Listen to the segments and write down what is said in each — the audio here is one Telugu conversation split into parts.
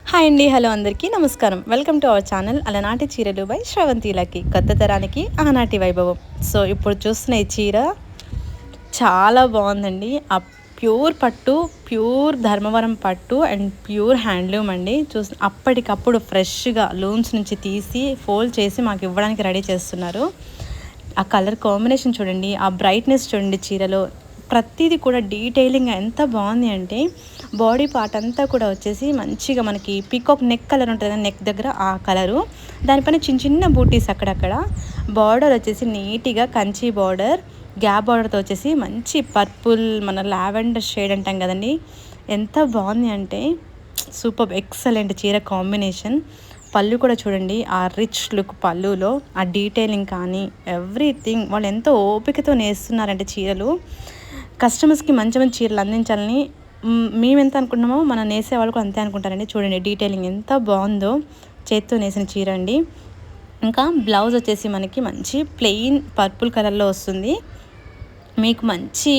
హాయ్ అండి, హలో అందరికీ నమస్కారం. వెల్కమ్ టు అవర్ ఛానల్ అలనాటి చీరలు బై శ్రవంతిలకి. కొత్త తరానికి ఆనాటి వైభవం. సో ఇప్పుడు చూస్తున్న ఈ చీర చాలా బాగుందండి. ఆ ప్యూర్ పట్టు, ప్యూర్ ధర్మవరం పట్టు అండ్ ప్యూర్ హ్యాండ్లూమ్ అండి. అప్పటికప్పుడు ఫ్రెష్గా లూమ్స్ నుంచి తీసి ఫోల్డ్ చేసి మాకు ఇవ్వడానికి రెడీ చేస్తున్నారు. ఆ కలర్ కాంబినేషన్ చూడండి, ఆ బ్రైట్నెస్ చూడండి చీరలో. ప్రతిదీ కూడా డీటెయిలింగ్ ఎంత బాగుంది అంటే బాడీ పార్ట్ అంతా కూడా వచ్చేసి మంచిగా మనకి పీకాక్ నెక్ కలర్ ఉంటుంది కదా, నెక్ దగ్గర ఆ కలరు, దానిపైన చిన్న చిన్న బూటీస్ అక్కడక్కడ. బార్డర్ వచ్చేసి నీట్గా కంచి బార్డర్, గ్యాప్ బార్డర్తో వచ్చేసి మంచి పర్పుల్, మన లావెండర్ షేడ్ అంటాం కదండి. ఎంత బాగుంది అంటే సూపర్ ఎక్సలెంట్ చీర కాంబినేషన్. పళ్ళు కూడా చూడండి, ఆ రిచ్ లుక్ పళ్ళులో ఆ డీటెయిలింగ్ కానీ ఎవ్రీథింగ్ వాళ్ళు ఎంతో ఓపికతో నేస్తున్నారంటే చీరలు. కస్టమర్స్కి మంచి మంచి చీరలు అందించాలని మేము ఎంత అనుకుంటున్నామో మన నేసే వాళ్ళు కూడా అంతే అనుకుంటారండి. చూడండి డీటెయిలింగ్ ఎంత బాగుందో, చేత్తో నేసిన చీర అండి. ఇంకా బ్లౌజ్ వచ్చేసి మనకి మంచి ప్లెయిన్ పర్పుల్ కలర్లో వస్తుంది. మీకు మంచి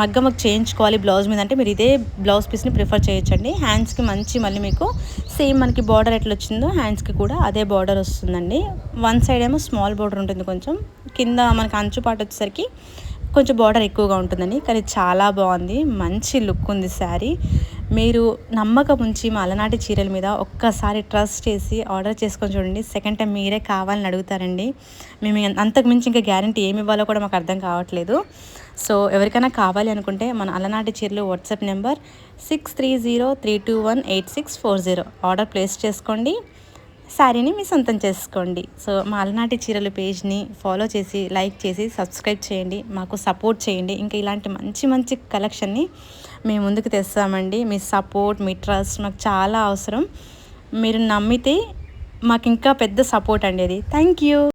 మగ్గమకు చేయించుకోవాలి బ్లౌజ్ మీద అంటే మీరు ఇదే బ్లౌజ్ పీస్ని ప్రిఫర్ చేయొచ్చండి. హ్యాండ్స్కి మంచి మళ్ళీ మీకు సేమ్ మనకి బార్డర్ ఎట్లా వచ్చిందో హ్యాండ్స్కి కూడా అదే బార్డర్ వస్తుందండి. వన్ సైడ్ ఏమో స్మాల్ బార్డర్ ఉంటుంది, కొంచెం కింద మనకి అంచుపాటు వచ్చేసరికి కొంచెం బార్డర్ ఎక్కువగా ఉంటుందని. కానీ చాలా బాగుంది, మంచి లుక్ ఉంది శారీ. మీరు నమ్మకం ఉంచి మా అలనాటి చీరల మీద ఒక్కసారి ట్రస్ట్ చేసి ఆర్డర్ చేసుకొని చూడండి. సెకండ్ టైం మీరే కావాలని అడుగుతారండి. మేము అంతకు మించి ఇంకా గ్యారంటీ ఏమి ఇవ్వాలో కూడా మాకు అర్థం కావట్లేదు. సో ఎవరికైనా కావాలి అనుకుంటే మన అలనాటి చీరలు వాట్సాప్ నెంబర్ 6303218640 ఆర్డర్ ప్లేస్ చేసుకోండి, శారీని మీ సొంతం చేసుకోండి. సో మా అలనాటి చీరలు పేజ్ని ఫాలో చేసి లైక్ చేసి సబ్స్క్రైబ్ చేయండి, మాకు సపోర్ట్ చేయండి. ఇంకా ఇలాంటి మంచి మంచి కలెక్షన్ని మేము ముందుకు తెస్తామండి. మీ సపోర్ట్, మీ ట్రస్ట్ మాకు చాలా అవసరం. మీరు నమ్మితే మాకు ఇంకా పెద్ద సపోర్ట్ అండి అది. Thank you.